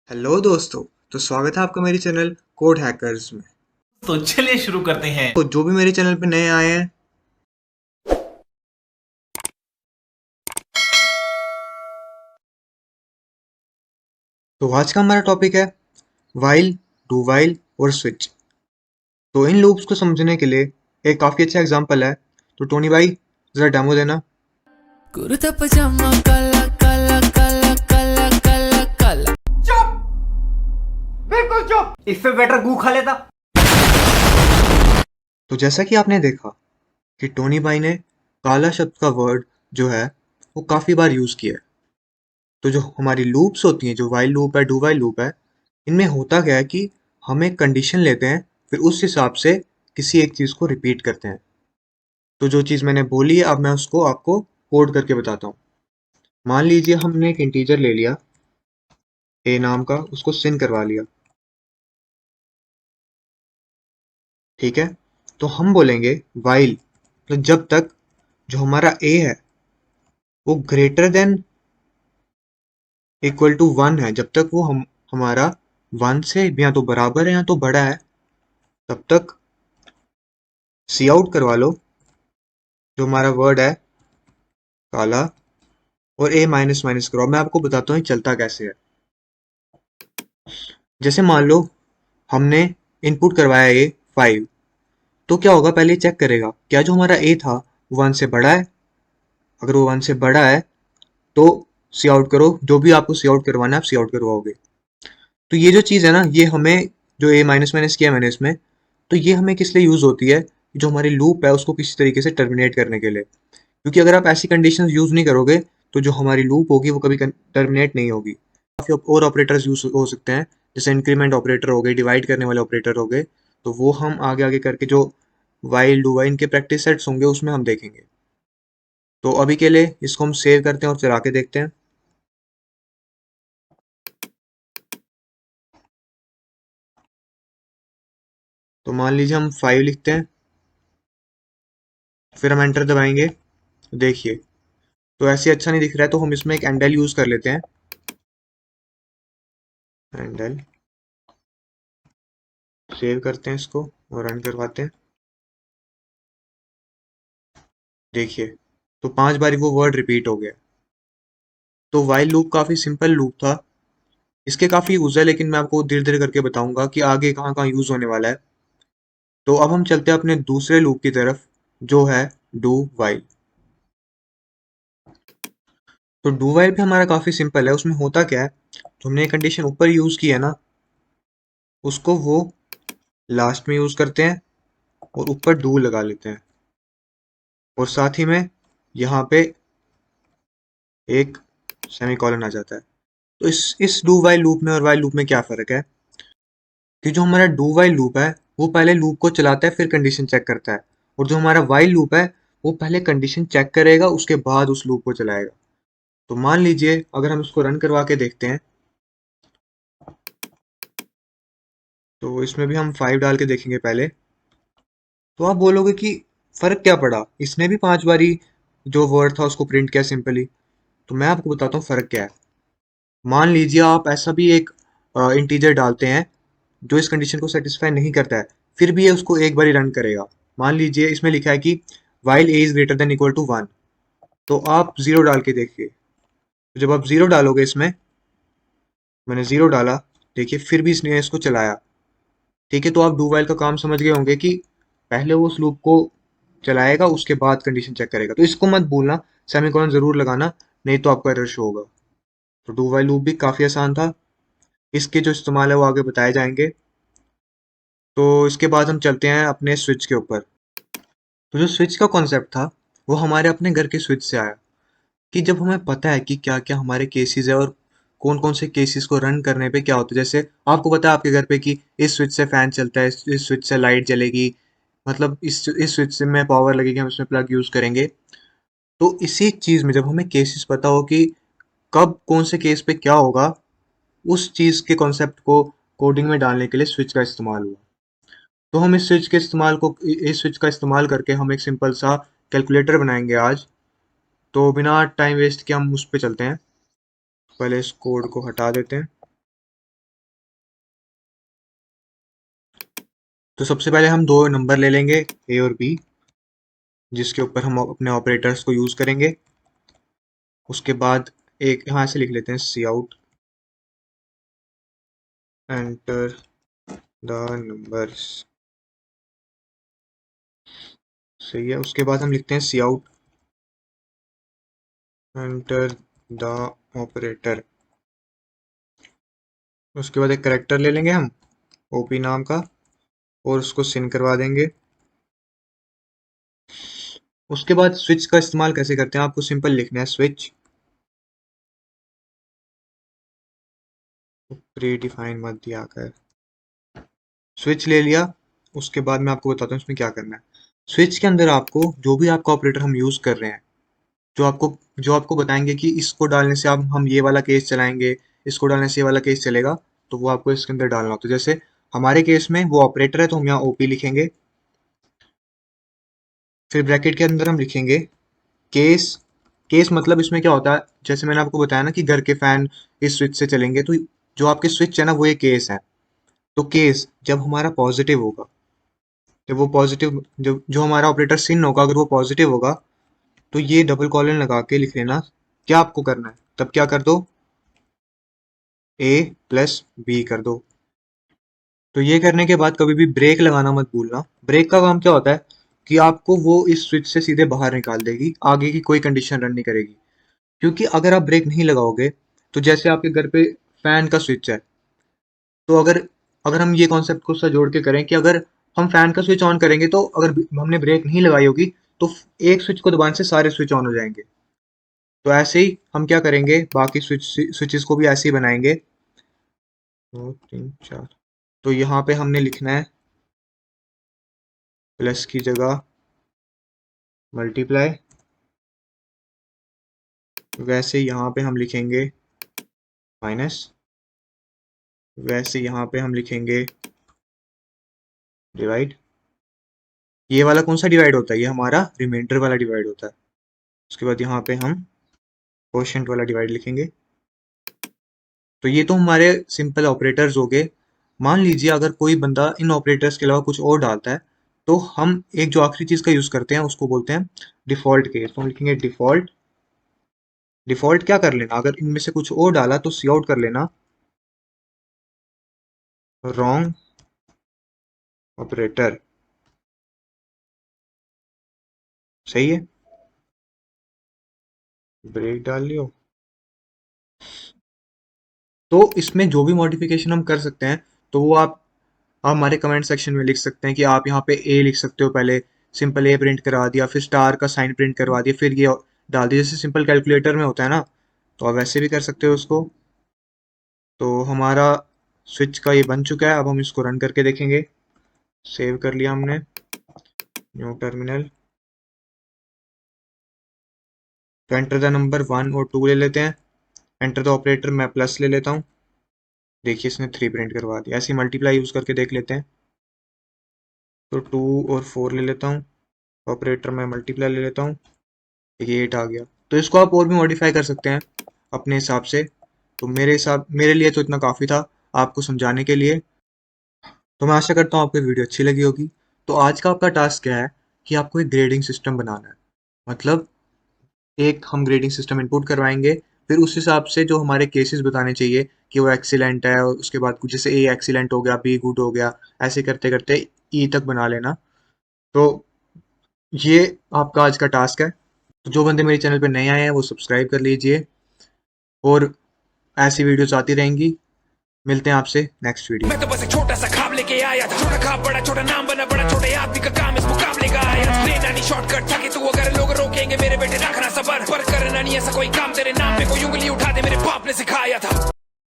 Hello दोस्तों। तो स्वागत है आपका मेरे चैनल कोड हैकर्स में। तो चलिए शुरू करते हैं। तो जो भी मेरे चैनल पे नए आए हैं, तो आज का हमारा टॉपिक है वाइल, डू वाइल और स्विच। तो इन लूप्स को समझने के लिए एक काफी अच्छा एग्जांपल है। तो टोनी भाई, जरा डेमो देना। कुर्ता पजामा काला काला काला काला काला काला। बिल्कुल चुप। इससे बेटर गू खा लेता। तो जैसा कि आपने देखा कि टोनी भाई ने काला शब्द का वर्ड जो है वो काफी बार यूज किया है। तो जो हमारी लूप्स होती हैं, जो वाइल लूप है, डू वाइल लूप है, इनमें होता क्या है कि हम एक कंडीशन लेते हैं, फिर उस हिसाब से किसी एक चीज को रिपीट करते हैं। तो जो चीज़ मैंने बोली है, अब मैं उसको आपको कोड करके बताता हूँ। मान लीजिए हमने एक इंटीजर ले लिया ए नाम का, उसको सिन करवा लिया। ठीक है। तो हम बोलेंगे वाइल, तो जब तक जो हमारा ए है वो greater than equal to one है, जब तक वो हमारा वन से या तो बराबर है या तो बड़ा है, तब तक सी आउट करवा लो जो हमारा वर्ड है काला, और ए माइनस माइनस करो। अब मैं आपको बताता हूँ ये चलता कैसे है। जैसे मान लो हमने इनपुट करवाया ए 5, तो क्या होगा, पहले चेक करेगा क्या जो हमारा ए था वो वन से बड़ा है। अगर वो वन से बड़ा है तो सी आउट करो, जो भी आपको सी आउट करवाना है आप सी आउट करवाओगे। तो ये जो चीज़ है ना, ये हमें जो ए माइनस माइनस किया मैंने इसमें, तो ये हमें किस लिए यूज़ होती है, जो हमारी लूप है उसको किसी तरीके से टर्मिनेट करने के लिए। क्योंकि अगर आप ऐसी कंडीशंस यूज़ नहीं करोगे तो जो हमारी लूप होगी वो कभी टर्मिनेट नहीं होगी। काफ़ी और ऑपरेटर्स यूज हो सकते हैं, जैसे इंक्रीमेंट ऑपरेटर हो गए, डिवाइड करने वाले ऑपरेटर हो गए। तो वो हम आगे आगे करके जो वाइल डू वाइल के प्रैक्टिस सेट्स होंगे उसमें हम देखेंगे। तो अभी के लिए इसको हम सेव करते हैं और चला के देखते हैं। तो मान लीजिए हम 5 लिखते हैं, फिर हम एंटर दबाएंगे। तो देखिए, तो ऐसे अच्छा नहीं दिख रहा है, तो हम इसमें एक एंडल यूज कर लेते हैं। एंडल सेव करते हैं इसको और रन करवाते हैं। देखिए, तो 5 बारी वो वर्ड रिपीट हो गया। तो वाइल लूप काफी सिंपल लूप था। इसके काफी यूज है, लेकिन मैं आपको धीरे धीरे करके बताऊंगा कि आगे कहाँ कहाँ यूज होने वाला है। तो अब हम चलते हैं अपने दूसरे लूप की तरफ, जो है डू वाइल। तो डू वाइल भी हमारा काफी सिंपल है। उसमें होता क्या है, तो हमने कंडीशन ऊपर यूज की है ना, उसको वो लास्ट में यूज करते हैं और ऊपर डू लगा लेते हैं, और साथ ही में यहाँ पे एक सेमीकोलन आ जाता है। तो इस डू वाइल लूप में और वाइल लूप में क्या फर्क है, कि जो हमारा डू वाइल लूप है वो पहले लूप को चलाता है फिर कंडीशन चेक करता है, और जो हमारा वाइल लूप है वो पहले कंडीशन चेक करेगा उसके बाद उस लूप को चलाएगा। तो मान लीजिए अगर हम इसको रन करवा के देखते हैं, तो इसमें भी हम 5 डाल के देखेंगे पहले। तो आप बोलोगे कि फर्क क्या पड़ा, इसने भी 5 बारी जो वर्ड था उसको प्रिंट किया सिंपली। तो मैं आपको बताता हूँ फर्क क्या है। मान लीजिए आप ऐसा भी एक इंटीजर डालते हैं जो इस कंडीशन को सेटिस्फाई नहीं करता है, फिर भी ये उसको एक बार रन करेगा। मान लीजिए इसमें लिखा है कि while A is greater than equal to one, तो आप जीरो डाल के देखिए। तो जब आप जीरो डालोगे इसमें, मैंने जीरो डाला, देखिए फिर भी इसने इसको चलाया। ठीक है, तो आप डू वाइल का काम समझ गए होंगे कि पहले वो उस लूप को चलाएगा उसके बाद कंडीशन चेक करेगा। तो इसको मत भूलना, सेमीकोलन जरूर लगाना, नहीं तो आपको एरर शो होगा। तो डू वाइल लूप भी काफी आसान था। इसके जो इस्तेमाल है वो आगे बताए जाएंगे। तो इसके बाद हम चलते हैं अपने स्विच के ऊपर। तो जो स्विच का कॉन्सेप्ट था वो हमारे अपने घर के स्विच से आया, कि जब हमें पता है कि क्या क्या हमारे केसेस है और कौन कौन से केसेस को रन करने पे क्या होता है। जैसे आपको पता है आपके घर पे कि इस स्विच से फैन चलता है, इस स्विच से लाइट जलेगी, मतलब इस स्विच से में पावर लगेगी, हम इसमें प्लग यूज करेंगे। तो इसी चीज में जब हमें केसेस पता हो कि कब कौन से केस पे क्या होगा, उस चीज के कॉन्सेप्ट को कोडिंग में डालने के लिए स्विच का इस्तेमाल हुआ। तो हम इस स्विच का इस्तेमाल करके हम एक सिंपल सा कैलकुलेटर बनाएंगे आज। तो बिना टाइम वेस्ट के हम उस पे चलते हैं। पहले इस कोड को हटा देते हैं। तो सबसे पहले हम दो नंबर ले लेंगे ए और बी, जिसके ऊपर हम अपने ऑपरेटर्स को यूज करेंगे। उसके बाद एक यहाँ से लिख लेते हैं सी आउट, एंटर द नंबर्स। सही है। उसके बाद हम लिखते हैं सी आउट, एंटर द ऑपरेटर। उसके बाद एक करेक्टर ले लेंगे हम ओपी नाम का और उसको सिन करवा देंगे। उसके बाद स्विच का इस्तेमाल कैसे करते हैं आपको सिंपल लिखना है स्विच, प्री डिफाइन मत दिया कर। स्विच ले लिया। उसके बाद मैं आपको बताता हूँ इसमें क्या करना है। स्विच के अंदर आपको जो भी आपका ऑपरेटर हम यूज कर रहे हैं, जो आपको बताएंगे कि इसको डालने से आप हम ये वाला केस चलाएंगे, इसको डालने से ये वाला केस चलेगा, तो वो आपको इसके अंदर डालना होता है। जैसे हमारे केस में वो ऑपरेटर है तो हम यहाँ ओपी लिखेंगे, फिर ब्रैकेट के अंदर हम लिखेंगे केस। केस मतलब इसमें क्या होता है, जैसे मैंने आपको बताया ना कि घर के फैन इस स्विच से चलेंगे, तो जो आपके स्विच है ना वो ये केस है। तो केस जब हमारा पॉजिटिव होगा, जब वो पॉजिटिव जब जो हमारा ऑपरेटर सिन होगा अगर वो पॉजिटिव होगा, तो ये डबल कॉलन लगा के लिख लेना क्या आपको करना है। तब क्या कर दो, ए प्लस बी कर दो। तो ये करने के बाद कभी भी ब्रेक लगाना मत भूलना। ब्रेक का काम क्या होता है कि आपको वो इस स्विच से सीधे बाहर निकाल देगी, आगे की कोई कंडीशन रन नहीं करेगी। क्योंकि अगर आप ब्रेक नहीं लगाओगे, तो जैसे आपके घर पे फैन का स्विच है, तो अगर अगर हम ये कॉन्सेप्ट को साथ जोड़ के करें कि अगर हम फैन का स्विच ऑन करेंगे तो अगर हमने ब्रेक नहीं लगाई होगी तो एक स्विच को दबाने से सारे स्विच ऑन हो जाएंगे। तो ऐसे ही हम क्या करेंगे, बाकी स्विचेस को भी ऐसे ही बनाएंगे। 2 3 4। तो यहाँ पे हमने लिखना है प्लस की जगह मल्टीप्लाई, वैसे यहाँ पे हम लिखेंगे माइनस, वैसे यहाँ पे हम लिखेंगे डिवाइड। ये वाला कौन सा डिवाइड होता है, ये हमारा रिमाइंडर वाला डिवाइड होता है। उसके बाद यहाँ पे हम क्वोशिएंट वाला डिवाइड लिखेंगे। तो ये तो हमारे सिंपल ऑपरेटर्स हो गए। मान लीजिए अगर कोई बंदा इन ऑपरेटर्स के अलावा कुछ और डालता है, तो हम एक जो आखिरी चीज का यूज करते हैं उसको बोलते हैं डिफॉल्ट केस। तो हम लिखेंगे डिफॉल्ट। डिफॉल्ट क्या कर लेना, अगर इनमें से कुछ और डाला तो सी आउट कर लेना रॉन्ग ऑपरेटर। सही है। ब्रेक डाल लियो। तो इसमें जो भी मॉडिफिकेशन हम कर सकते हैं, तो वो आप हमारे कमेंट सेक्शन में लिख सकते हैं कि आप यहाँ पे ए लिख सकते हो, पहले सिंपल ए प्रिंट करवा दिया, फिर स्टार का साइन प्रिंट करवा दिया, फिर ये डाल दिया जैसे सिंपल कैलकुलेटर में होता है ना, तो आप वैसे भी कर सकते हो उसको। तो हमारा स्विच का ये बन चुका है। अब हम इसको रन करके देखेंगे। सेव कर लिया हमने, न्यू टर्मिनल। तो एंटर द नंबर 1 और 2 ले लेते हैं। एंटर द ऑपरेटर मैं प्लस ले लेता हूँ। देखिए इसने 3 प्रिंट करवा दिया। ऐसे मल्टीप्लाई यूज करके देख लेते हैं। तो 2 और 4 ले लेता हूँ। ऑपरेटर में मल्टीप्लाई ले लेता हूँ। देखिए 8 आ गया। तो इसको आप और भी मॉडिफाई कर सकते हैं अपने हिसाब से। तो मेरे लिए तो इतना काफ़ी था आपको समझाने के लिए। तो मैं आशा करता हूँ आपको वीडियो अच्छी लगी होगी। तो आज का आपका टास्क क्या है कि आपको एक ग्रेडिंग सिस्टम बनाना है। मतलब एक हम ग्रेडिंग सिस्टम इनपुट करवाएंगे, फिर उस हिसाब से जो हमारे केसेस बताने चाहिए कि वो एक्सीलेंट है, और उसके बाद कुछ जैसे ए एक्सीलेंट हो गया, बी गुड हो गया, ऐसे करते करते ई तक बना लेना। तो ये आपका आज का टास्क है। तो जो बंदे मेरे चैनल पे नए आए हैं वो सब्सक्राइब कर लीजिए, और ऐसी वीडियोस आती रहेंगी। मिलते हैं आपसे नेक्स्ट वीडियो। मैं तो बस एक छोटा सा ख्वाब लेके आया था, छोटा ख्वाब बड़ा छोटा नाम बना बड़ा छोटे आदमी का काम इस मुकाबले का आया। लेना नहीं शॉर्टकट था कि तू अगर लोग रोकेंगे मेरे बेटे रखना सबर, पर करना नहीं ऐसा कोई काम तेरे नाम पे कोई उंगली उठा दे मेरे बाप ने सिखाया था।